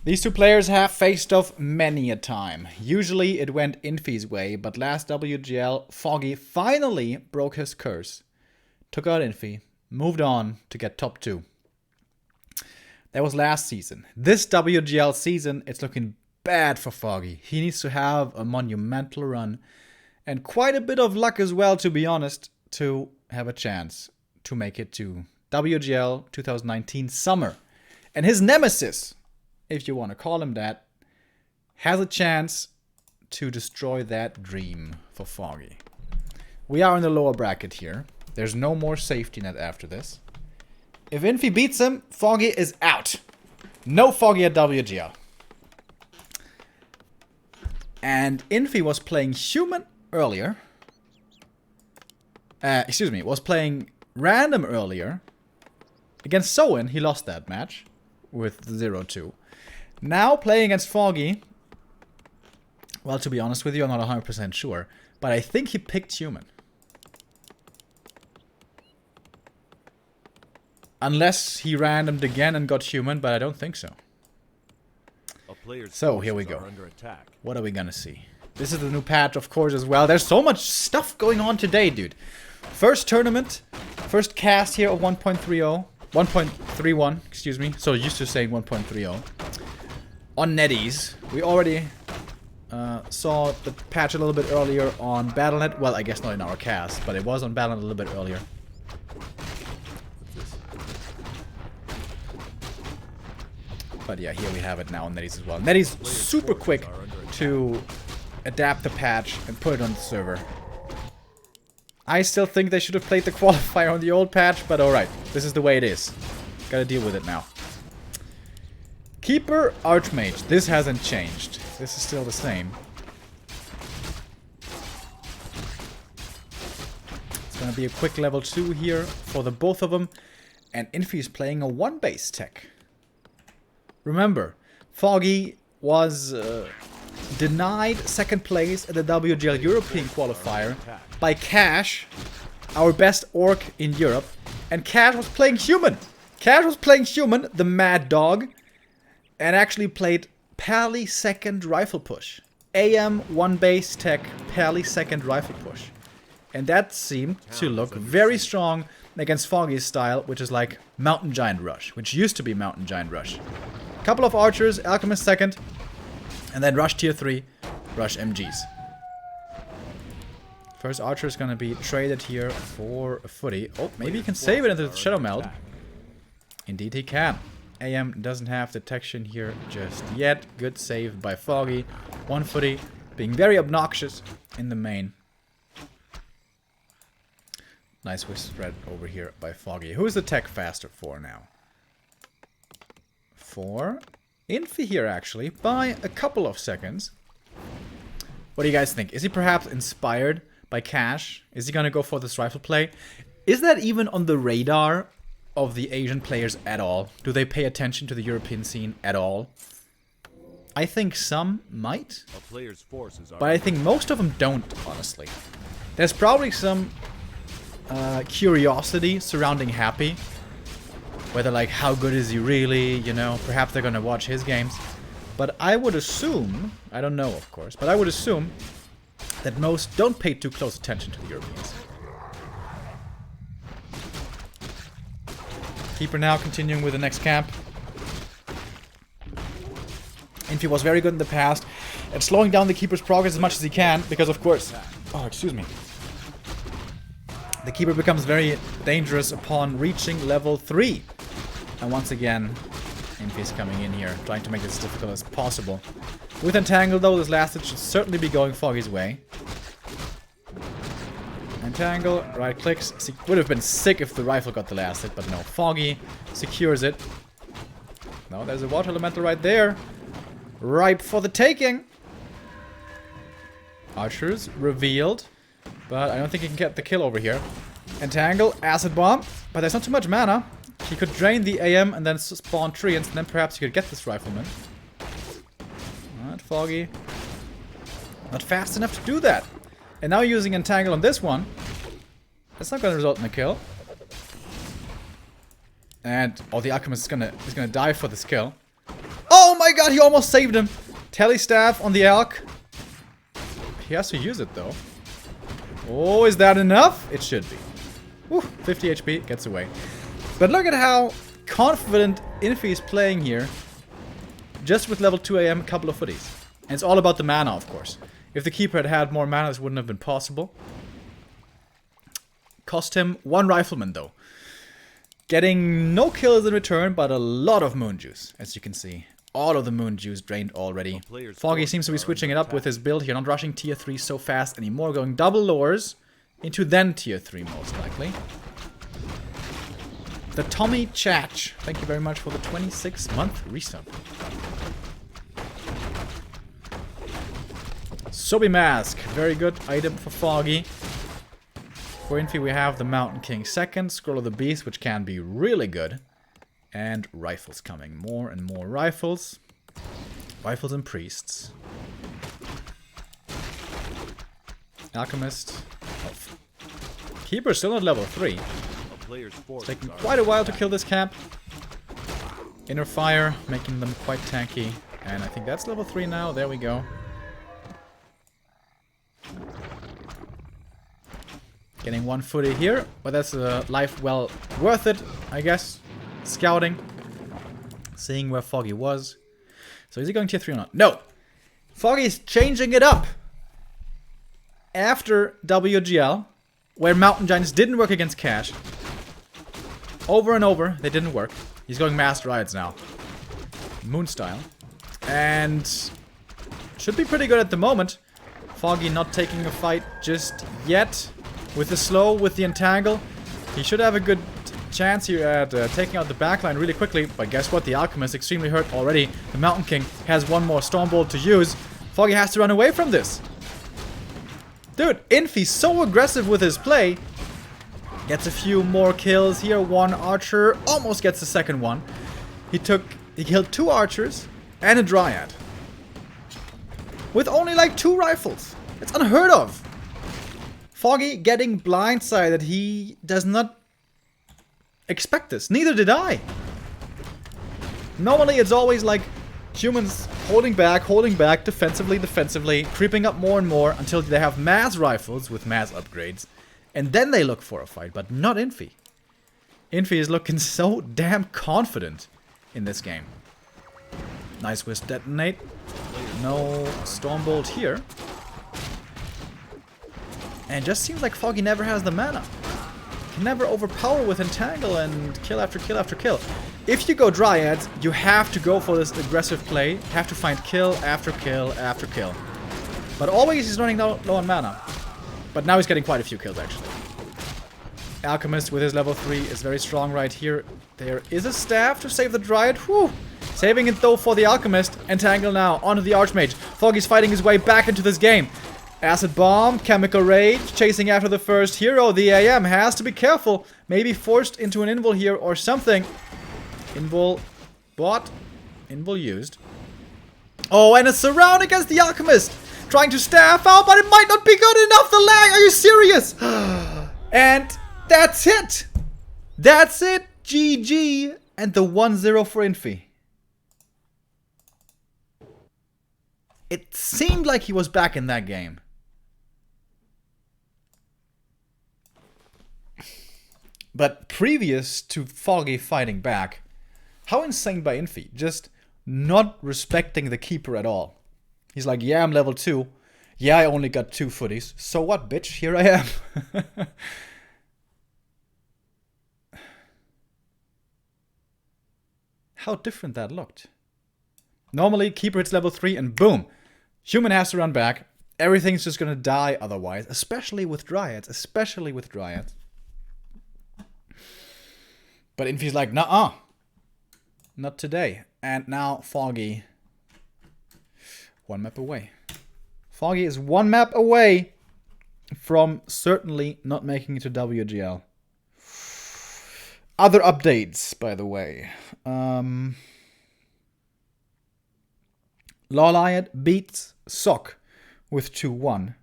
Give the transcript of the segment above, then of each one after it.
These two players have faced off many a time. Usually it went Infi's way, but last WGL, Foggy finally broke his curse. Took out Infi, moved on to get top 2. That was last season. This WGL season, it's looking bad for Foggy. He needs to have a monumental run and quite a bit of luck as well, to be honest, to have a chance to make it to WGL 2019 summer. And his nemesis, if you want to call him that, has a chance to destroy that dream for Foggy. We are in the lower bracket here. There's no more safety net after this. If Infi beats him, Foggy is out. No Foggy at WGL. And Infi was playing human earlier. Was playing random earlier. Against Soen, he lost that match with 0-2. Now playing against Foggy. Well, to be honest with you, I'm not 100% sure. But I think he picked human. Unless he randomed again and got human, but I don't think so. So, here we go. What are we gonna see? This is the new patch, of course, as well. There's so much stuff going on today, dude. First tournament. First cast here of 1.30. 1.31, excuse me. So, used to saying 1.30. On NetEase. We already saw the patch a little bit earlier on Battle.net. Well, I guess not in our cast, but it was on Battle.net a little bit earlier. But yeah, here we have it now on NetEase as well. NetEase super quick to adapt the patch and put it on the server. I still think they should have played the qualifier on the old patch, but alright. This is the way it is. Gotta deal with it now. Keeper, Archmage. This hasn't changed. This is still the same. It's gonna be a quick level 2 here for the both of them. And Infi is playing a 1-base tech. Remember, Foggy was denied second place at the WGL European Qualifier by Cash, our best orc in Europe. And Cash was playing human. Cash was playing human, the mad dog, and actually played Pally second rifle push. AM 1-base tech, Pally second rifle push. And that seemed to look very strong against Foggy's style, which is like Mountain Giant Rush, which used to be Mountain Giant Rush. Couple of archers, Alchemist second, and then Rush tier 3, Rush MGs. First archer is gonna be traded here for a footy. Oh, maybe he can save it into the Shadow Meld. Indeed he can. AM doesn't have detection here just yet. Good save by Foggy. One footy being very obnoxious in the main. Nice whisk spread over here by Foggy. Who is the tech faster for now? For Infi here, actually, by a couple of seconds. What do you guys think? Is he perhaps inspired by Cash? Is he gonna go for this rifle play? Is that even on the radar of the Asian players at all? Do they pay attention to the European scene at all? I think some might, but I think most of them don't, honestly. There's probably some curiosity surrounding Happy. Whether, like, how good is he really, you know, perhaps they're gonna watch his games. But I would assume, I don't know of course, but I would assume that most don't pay too close attention to the Europeans. Keeper now continuing with the next camp. Infi was very good in the past at slowing down the Keeper's progress as much as he can, because of course... Oh, excuse me. The Keeper becomes very dangerous upon reaching level 3. And once again, Infi is coming in here, trying to make this as difficult as possible. With Entangle, though, this last hit should certainly be going Foggy's way. Entangle, right clicks. Would have been sick if the rifle got the last hit, but no. Foggy secures it. No, there's a water elemental right there. Ripe for the taking. Archers revealed, but I don't think he can get the kill over here. Entangle, Acid Bomb, but there's not too much mana. He could drain the AM and then spawn treants, and then perhaps he could get this rifleman. Alright, Foggy. Not fast enough to do that. And now using Entangle on this one. That's not going to result in a kill. And, oh, the Alchemist is gonna die for this kill. Oh Oh my god, he almost saved him. Telestaff on the Elk. He has to use it though. Oh, is that enough? It should be. Woo, 50 HP, gets away. But look at how confident Infi is playing here. Just with level 2 AM, a couple of footies. And it's all about the mana, of course. If the keeper had had more mana, this wouldn't have been possible. Cost him 1 rifleman though. Getting no kills in return, but a lot of moon juice, as you can see. All of the moon juice drained already. Foggy seems to be switching it up with his build here, not rushing tier 3 so fast anymore, going double lures into then tier 3 most likely. The Tommy Chach, thank you very much for the 26-month resub. Sobi Mask, very good item for Foggy. For Infi we have the Mountain King second, Scroll of the Beast, which can be really good. And rifles coming. More and more rifles. Rifles and priests. Alchemist. Oh. Keeper still not level 3. It's taking quite a while to kill this cap. Inner Fire, making them quite tanky. And I think that's level 3 now. There we go. Getting 1 footy here. But that's a life well worth it, I guess. Scouting. Seeing where Foggy was. So is he going tier 3 or not? No! Foggy's changing it up! After WGL, where Mountain Giants didn't work against Cash. Over and over, they didn't work. He's going Mass Riots now. Moon style. And should be pretty good at the moment. Foggy not taking a fight just yet. With the slow, with the entangle. He should have a good chance here at taking out the backline really quickly, but guess what? The Alchemist extremely hurt already. The Mountain King has 1 more Stormbolt to use. Foggy has to run away from this. Dude, Infi's so aggressive with his play. Gets a few more kills here. 1 archer, almost gets the second one. He killed 2 archers and a Dryad. With only like 2 rifles. It's unheard of. Foggy getting blindsided. He does not expect this. Neither did I. Normally it's always like humans holding back, defensively, creeping up more and more until they have mass rifles with mass upgrades. And then they look for a fight, but not Infi. Infi is looking so damn confident in this game. Nice Wisp Detonate. No Stormbolt here. And it just seems like Foggy never has the mana. Can never overpower with Entangle and kill after kill after kill. If you go Dryads, you have to go for this aggressive play. You have to find kill after kill after kill. But always he's running low on mana. But now he's getting quite a few kills actually. Alchemist with his level 3 is very strong right here. There is a staff to save the Dryad. Whew. Saving it though for the Alchemist. Entangle now onto the Archmage. Foggy's fighting his way back into this game. Acid Bomb, Chemical Rage, chasing after the first hero. The AM has to be careful. Maybe forced into an invul here or something. Invul bought. Invul used. Oh, and a surround against the Alchemist. Trying to staff out, but it might not be good enough. The lag, are you serious? And that's it. That's it. GG. And the 1-0 for Infi. It seemed like he was back in that game. But previous to Foggy fighting back, how insane by Infi. Just not respecting the keeper at all. He's like, yeah, I'm level 2. Yeah, I only got 2 footies. So what, bitch? Here I am. How different that looked. Normally, keeper hits level 3 and boom. Human has to run back. Everything's just gonna die otherwise. Especially with Dryads. Especially with Dryads. But Infi's like, nuh-uh. Not today. And now Foggy. 1 map away. Foggy is 1 map away from certainly not making it to WGL. Other updates, by the way. Lawliot beats Sock with 2-1.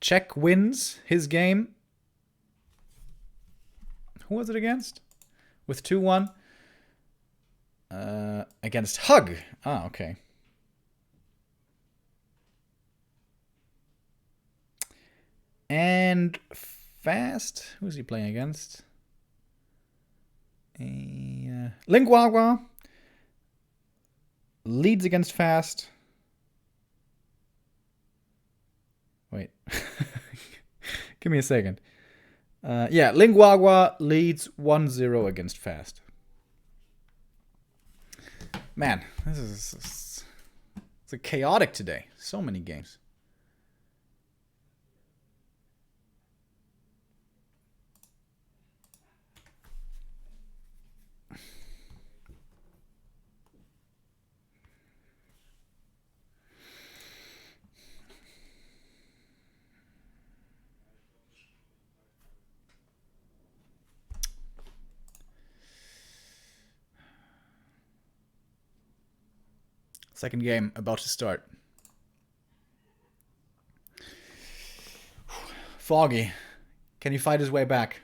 Czech wins his game. Who was it against? With 2-1? Against Hug. Ah, okay. And Fast. Who's he playing against? Linguagua. Leads against Fast. Wait. Give me a second. Yeah, Linguagua leads 1-0 against Fast. Man, it's a chaotic today. So many games. Second game about to start. Foggy. Can he fight his way back?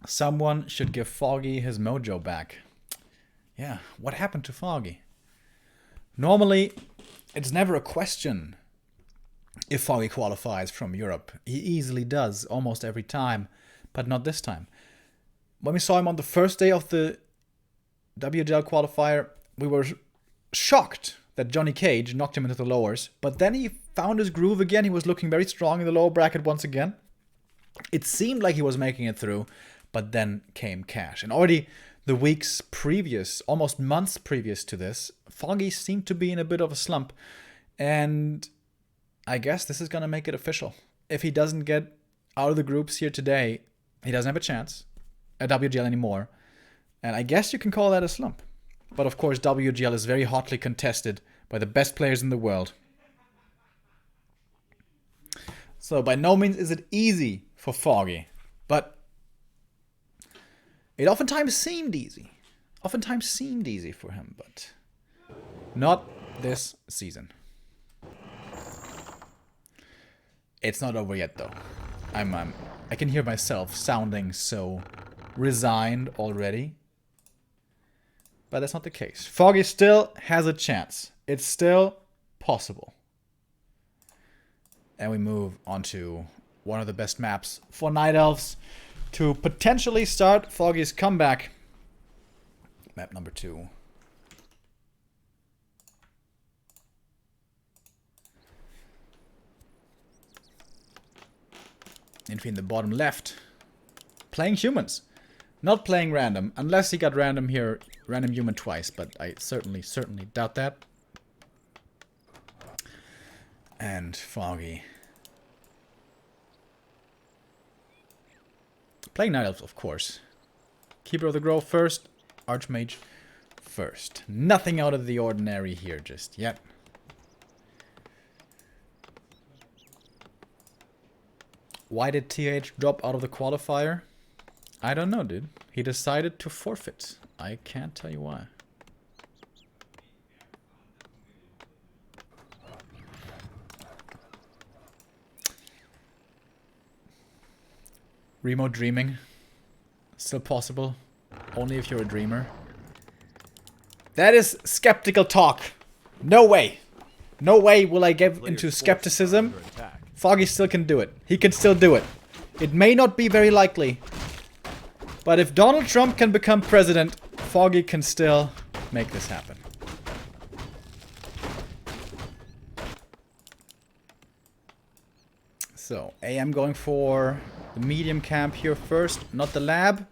Someone should give Foggy his mojo back. Yeah, what happened to Foggy? Normally, it's never a question if Foggy qualifies from Europe. He easily does, almost every time, but not this time. When we saw him on the first day of the WGL qualifier, we were shocked that Johnny Cage knocked him into the lowers, but then he found his groove again. He was looking very strong in the lower bracket once again. It seemed like he was making it through, but then came Cash. And already the weeks previous, almost months previous to this, Foggy seemed to be in a bit of a slump. And I guess this is going to make it official. If he doesn't get out of the groups here today, he doesn't have a chance at WGL anymore. And I guess you can call that a slump. But of course, WGL is very hotly contested by the best players in the world. So by no means is it easy for Foggy. But it oftentimes seemed easy. Oftentimes seemed easy for him, but not this season. It's not over yet, though. I can hear myself sounding so resigned already. But that's not the case. Foggy still has a chance. It's still possible. And we move on to one of the best maps for Night Elves to potentially start Foggy's comeback. Map number 2. Infi in the bottom left. Playing humans. Not playing random, unless he got random here, random human twice, but I certainly doubt that. And Foggy. Playing Night Elves, of course. Keeper of the Grove first, Archmage first. Nothing out of the ordinary here just yet. Why did TH drop out of the qualifier? I don't know, dude. He decided to forfeit. I can't tell you why. Remo dreaming. Still possible. Only if you're a dreamer. That is skeptical talk. No way. No way will I give into skepticism. Foggy still can do it. He can still do it. It may not be very likely. But if Donald Trump can become president, Foggy can still make this happen. So, AM going for the medium camp here first, not the lab,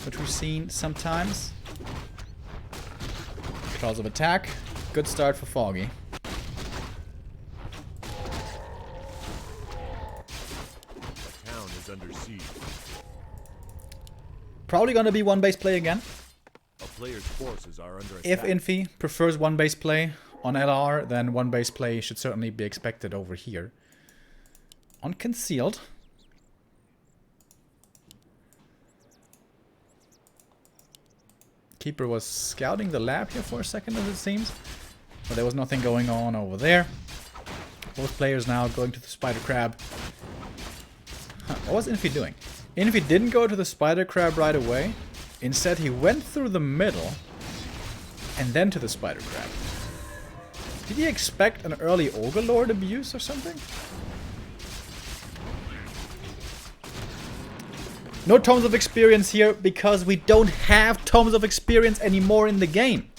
which we've seen sometimes. Claws of attack. Good start for Foggy. The town is under siege. Probably gonna be one base play again. A player's forces are under attack. If Infi prefers one base play on LR, then one base play should certainly be expected over here. On concealed. Keeper was scouting the lab here for a second, as it seems. But there was nothing going on over there. Both players now going to the spider crab. What was Infi doing? Infi didn't go to the spider crab right away. Instead, he went through the middle and then to the spider crab. Did he expect an early Ogre Lord abuse or something? No Tomes of Experience here because we don't have Tomes of Experience anymore in the game.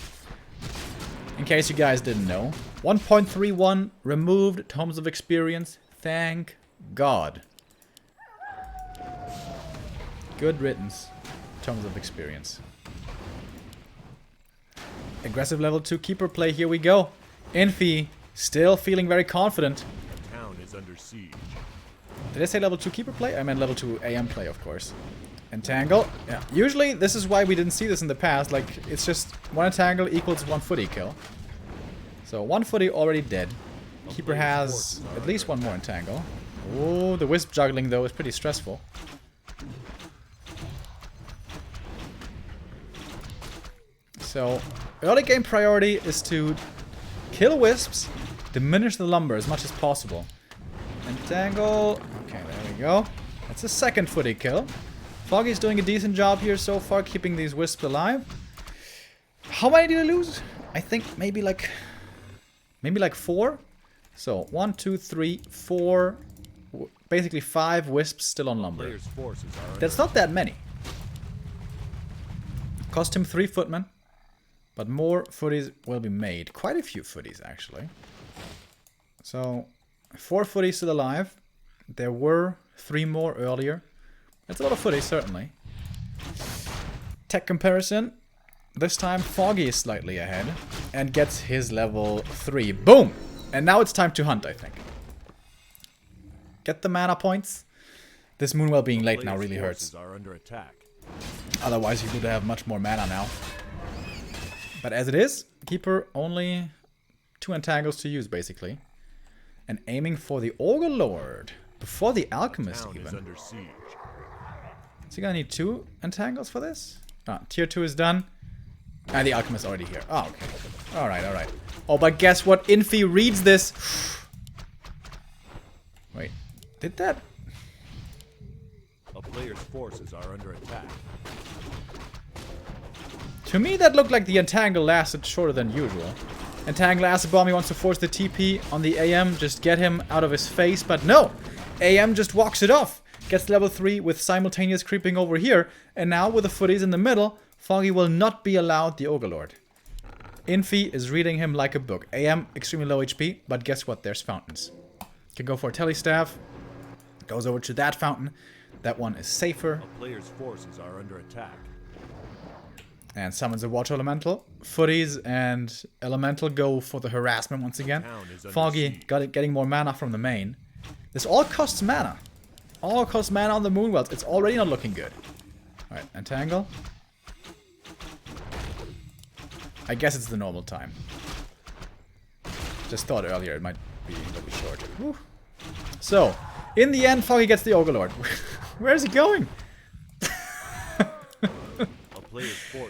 In case you guys didn't know. 1.31 removed Tomes of Experience. Thank God. Good riddance. Tomes of Experience. Aggressive level 2 keeper play. Here we go. Infi still feeling very confident. The town is under siege. Did I say level 2 keeper play? I meant level 2 AM play, of course. Entangle. Yeah. Usually, this is why we didn't see this in the past. Like, it's just 1 entangle equals 1 footy kill. So, 1 footy already dead. Keeper has at least 1 more entangle. Oh, the wisp juggling, though, is pretty stressful. So, early game priority is to kill wisps, diminish the lumber as much as possible. Entangle. Okay, there we go. That's a second footy kill. Foggy's doing a decent job here so far, keeping these wisps alive. How many did I lose? I think maybe like 4. So 1, 2, 3, 4. Basically 5 wisps still on lumber. That's not that many. Cost him 3 footmen. But more footies will be made. Quite a few footies, actually. So, 4 footies still alive. There were 3 more earlier. That's a lot of footies, certainly. Tech comparison. This time, Foggy is slightly ahead. And gets his level 3. Boom! And now it's time to hunt, I think. Get the mana points. This Moonwell being late now really hurts. Are under attack. Otherwise, he would have much more mana now. But as it is, Keeper only 2 entangles to use, basically. And aiming for the Ogre Lord. Before the Alchemist, even. Is under siege. Is he gonna need 2 entangles for this? Ah, tier 2 is done. And the Alchemist already here. Oh, okay. Alright, alright. Oh, but guess what? Infi reads this. Wait. Did that? A player's forces are under attack. To me, that looked like the Entangle lasted shorter than usual. Entangle Acid Bomb, he wants to force the TP on the AM, just get him out of his face, but no! AM just walks it off, gets level 3 with simultaneous creeping over here, and now with the footies in the middle, Foggy will not be allowed the Ogre Lord. Infi is reading him like a book. AM, extremely low HP, but guess what? There's fountains. Can go for a Telestaff, goes over to that fountain. That one is safer. A player's forces are under attack. And summons a Water Elemental. Footies and Elemental go for the harassment once again. Foggy getting more mana from the main. This all costs mana. All costs mana on the Moonwells. It's already not looking good. Alright, Entangle. I guess it's the normal time. Just thought earlier it might be a little short. Whew. So, in the end, Foggy gets the Ogre Lord. Where is he going?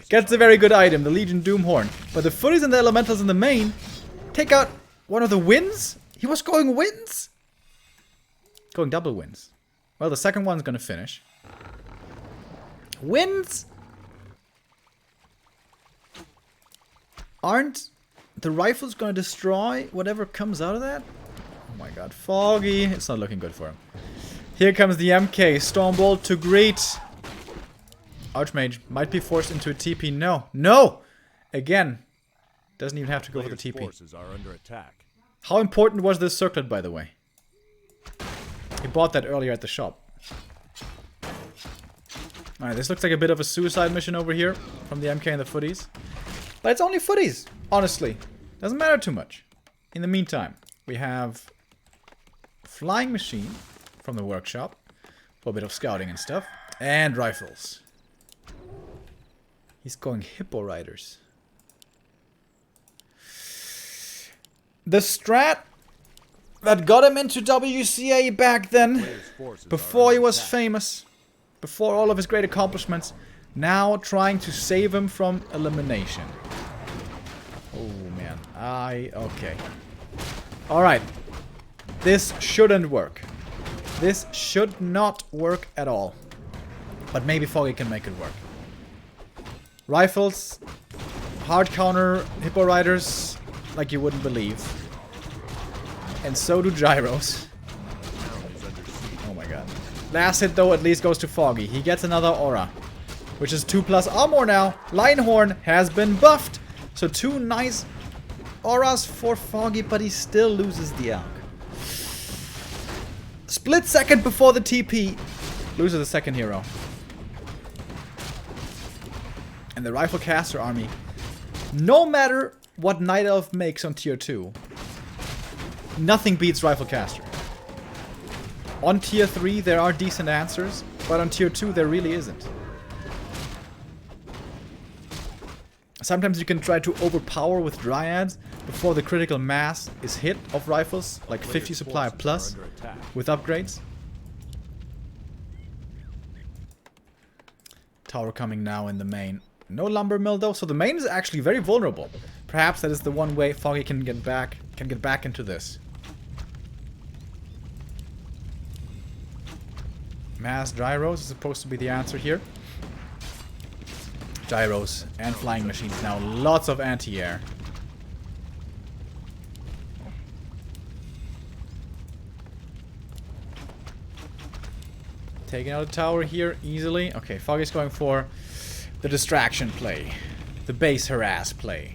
Gets a very good item, the Legion Doomhorn. But the footies and the elementals in the main take out one of the wins? He was going wins? Going double wins. Well, the second one's gonna finish. Wins? Aren't the rifles gonna destroy whatever comes out of that? Oh my god, Foggy. It's not looking good for him. Here comes the MK. Stormbolt to greet. Archmage might be forced into a TP. No. No! Again. Doesn't even have to go for the TP. Forces are under attack. How important was this circlet, by the way? He bought that earlier at the shop. Alright, this looks like a bit of a suicide mission over here from the MK and the footies. But it's only footies, honestly. Doesn't matter too much. In the meantime, we have Flying Machine from the workshop for a bit of scouting and stuff. And rifles. He's going Hippo Riders. The strat that got him into WCA back then, before he was famous, before all of his great accomplishments, now trying to save him from elimination. Oh man, okay. Alright, this shouldn't work. This should not work at all. But maybe Foggy can make it work. Rifles, hard counter, Hippo Riders, like you wouldn't believe. And so do gyros. Oh my god. Last hit though at least goes to Foggy. He gets another aura. Which is 2+ armor now. Linehorn has been buffed. So 2 nice auras for Foggy, but he still loses the arc. Split second before the TP. Loses the second hero. And the Rifle Caster army. No matter what Night Elf makes on tier 2. Nothing beats Rifle Caster. On tier 3 there are decent answers. But on tier 2 there really isn't. Sometimes you can try to overpower with Dryads before the critical mass is hit of rifles, like 50 supply plus, with upgrades. Tower coming now in the main. No lumber mill though, so the main is actually very vulnerable. Perhaps that is the one way Foggy can get back into this. Mass gyros is supposed to be the answer here. Gyros and flying machines now. Lots of anti-air. Taking out a tower here easily. Okay, Foggy's going for the distraction play. The base harass play.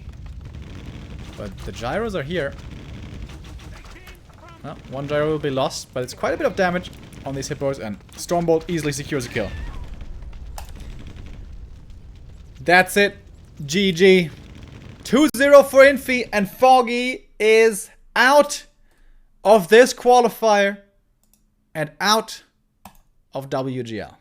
But the gyros are here. Well, one gyro will be lost, but it's quite a bit of damage on these hippos, and Stormbolt easily secures a kill. That's it. GG. 2-0 for Infi, and Foggy is out of this qualifier and out of WGL.